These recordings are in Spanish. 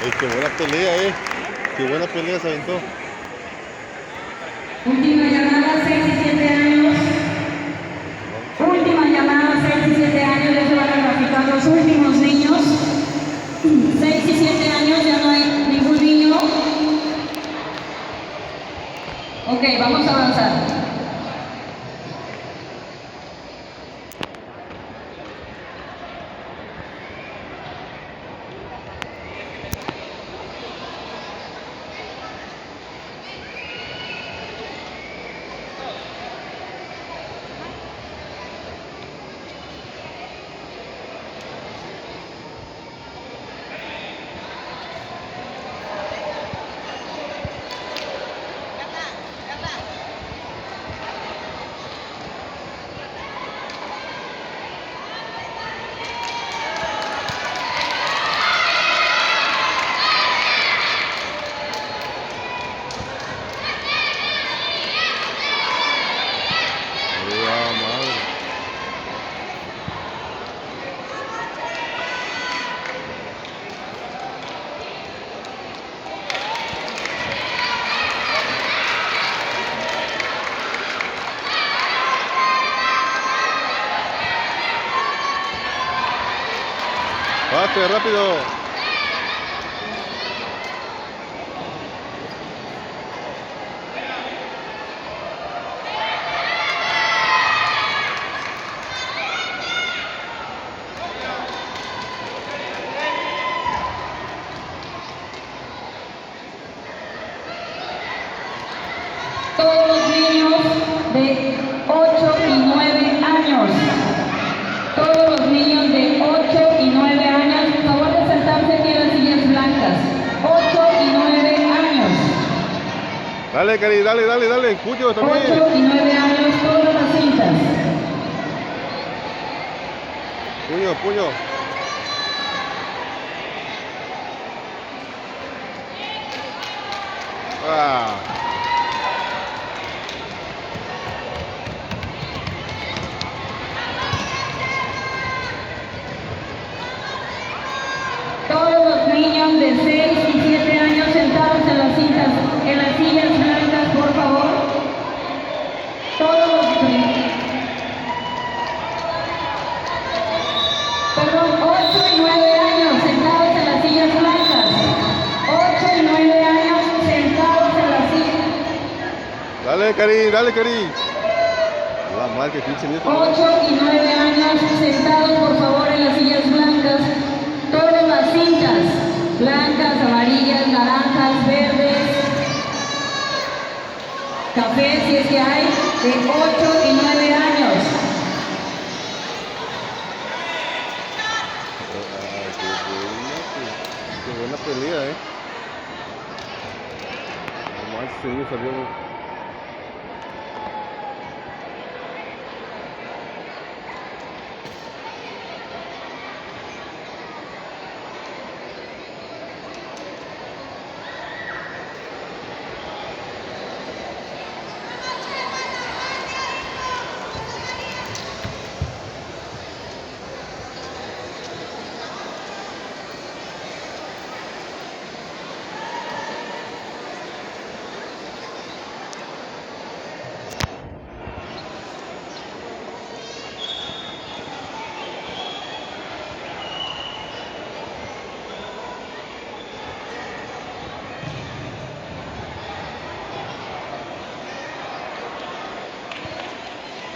Ey, qué buena pelea, qué buena pelea se aventó. Última llamada, 6 y 7 años. Última llamada, 6 y 7 años. Ya se van a graficar los últimos niños. 6 y 7 años, ya no hay ningún niño. Ok, vamos a avanzar. ¡Pase, rápido! Todos los niños de 8 y 9 años. Todos los niños de 8 y 9 años, por favor de sentarse aquí en las sillas blancas. 8 y 9 años. Dale, Cari, dale, Cuyo también. 8 y 9 años, todas las cintas. Puño. Ah. Todos los niños de 6 y 7 años sentados en las cintas, en las sillas blancas, por favor. Todos los niños. Perdón, 8 y 9 años sentados en las sillas blancas. 8 y 9 años sentados en las sillas. Dale, Cari. La madre que pinche nieto. 8 y 9 años sentados, por favor, en las sillas blancas. Todas las cintas, blancas, amarillas, naranjas, verdes, café, si es que hay, de 8 y 9 años. Qué buena pelea, No manches, ese niño salió.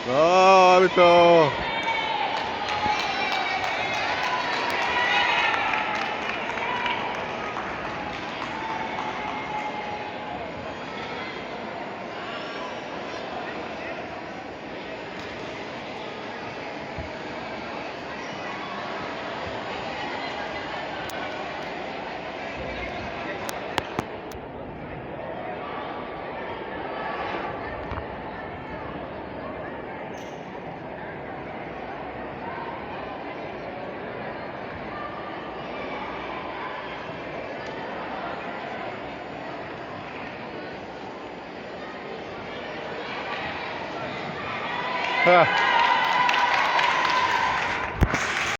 ¡No, árbitro! Ah.